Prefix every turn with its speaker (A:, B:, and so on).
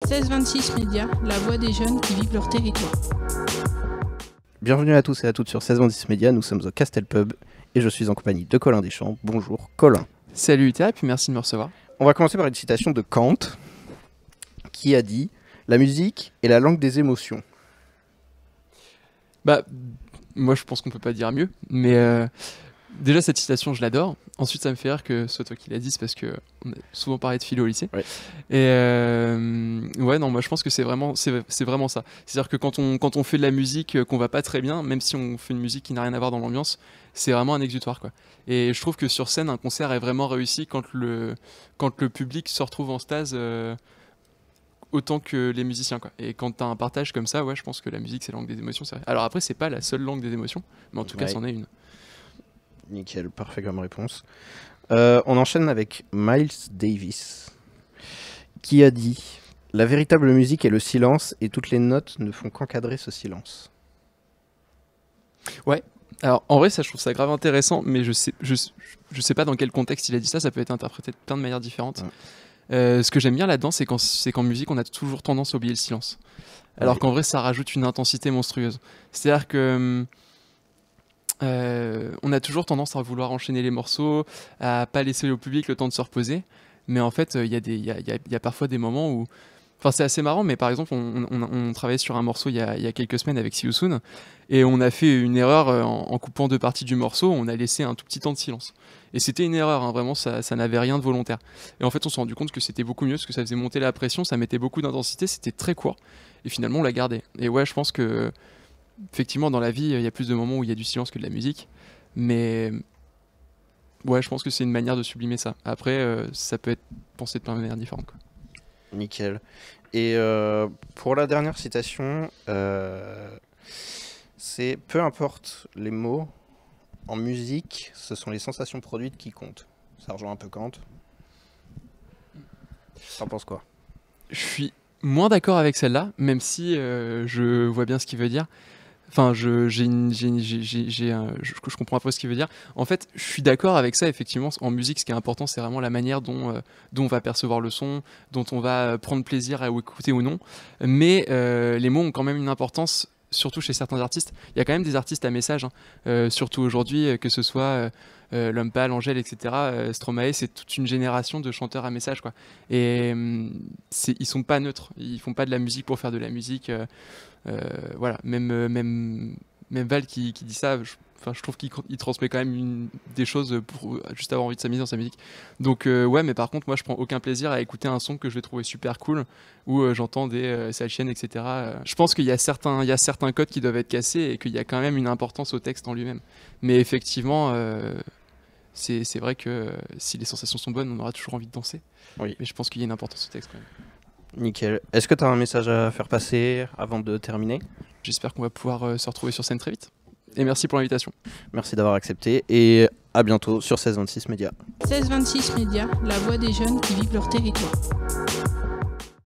A: 1626 Médias, la voix des jeunes qui vivent leur territoire.
B: Bienvenue à tous et à toutes sur 1626 Médias, nous sommes au Castel Pub et je suis en compagnie de Colin Deschamps. Bonjour Colin.
C: Salut Utah, et puis merci de me recevoir.
B: On va commencer par une citation de Kant qui a dit « La musique est la langue des émotions ».
C: Bah, moi je pense qu'on peut pas dire mieux, mais déjà cette citation je l'adore. Ensuite ça me fait rire que ce soit toi qui l'as dit, c'est parce qu'on a souvent parlé de philo au lycée.
B: Ouais.
C: Et ouais, non, moi je pense que c'est vraiment ça. C'est-à-dire que quand on fait de la musique qu'on va pas très bien, même si on fait une musique qui n'a rien à voir dans l'ambiance, c'est vraiment un exutoire, quoi. Et je trouve que sur scène un concert est vraiment réussi quand le public se retrouve en stase autant que les musiciens, quoi. Et quand t'as un partage comme ça, ouais, je pense que la musique c'est la langue des émotions, c'est vrai. Alors après c'est pas la seule langue des émotions, mais en tout cas c'en est une.
B: Nickel, parfait comme réponse. On enchaîne avec Miles Davis qui a dit « La véritable musique est le silence et toutes les notes ne font qu'encadrer ce silence ».
C: Ouais. Alors en vrai ça je trouve ça grave intéressant, mais je sais pas dans quel contexte il a dit ça peut être interprété de plein de manières différentes. Ouais. Ce que j'aime bien là-dedans c'est qu'en musique on a toujours tendance à oublier le silence, alors qu'en vrai ça rajoute une intensité monstrueuse. C'est-à-dire que on a toujours tendance à vouloir enchaîner les morceaux, à pas laisser au public le temps de se reposer, mais en fait il y a parfois des moments où, enfin c'est assez marrant, mais par exemple on travaillait sur un morceau il y a quelques semaines avec See You Soon, et on a fait une erreur en coupant deux parties du morceau, on a laissé un tout petit temps de silence. Et c'était une erreur, hein, vraiment ça n'avait rien de volontaire. Et en fait on s'est rendu compte que c'était beaucoup mieux, parce que ça faisait monter la pression, ça mettait beaucoup d'intensité, c'était très court, et finalement on l'a gardé. Et ouais, je pense que effectivement dans la vie il y a plus de moments où il y a du silence que de la musique, mais ouais, je pense que c'est une manière de sublimer ça. Après ça peut être pensé de plein de manières différentes, quoi.
B: Nickel. Et pour la dernière citation, c'est « Peu importe les mots, en musique, ce sont les sensations produites qui comptent ». Ça rejoint un peu Kant. T'en penses quoi ?
C: Je suis moins d'accord avec celle-là, même si je vois bien ce qu'il veut dire. Enfin, je comprends un peu ce qu'il veut dire. En fait, je suis d'accord avec ça, effectivement. En musique, ce qui est important, c'est vraiment la manière dont on va percevoir le son, dont on va prendre plaisir à écouter ou non. Mais les mots ont quand même une importance, surtout chez certains artistes. Il y a quand même des artistes à message, hein. Surtout aujourd'hui, que ce soit L'Homme Pâle, Angèle, etc. Stromae, c'est toute une génération de chanteurs à message, quoi. Et ils sont pas neutres. Ils font pas de la musique pour faire de la musique. Voilà, même Val qui dit ça, je trouve qu'il transmet quand même des choses pour juste avoir envie de s'amuser dans sa musique. Donc ouais, mais par contre moi je prends aucun plaisir à écouter un son que je vais trouver super cool, où j'entends des Salchiennes, etc. Je pense qu'il y a certains codes qui doivent être cassés, et qu'il y a quand même une importance au texte en lui-même. Mais effectivement c'est vrai que si les sensations sont bonnes, on aura toujours envie de danser. Oui. Mais je pense qu'il y a une importance au texte quand même.
B: Nickel. Est-ce que tu as un message à faire passer avant de terminer ?
C: J'espère qu'on va pouvoir se retrouver sur scène très vite. Et merci pour l'invitation.
B: Merci d'avoir accepté et à bientôt sur 1626 Médias.
A: 1626 Médias, la voix des jeunes qui vivent leur territoire.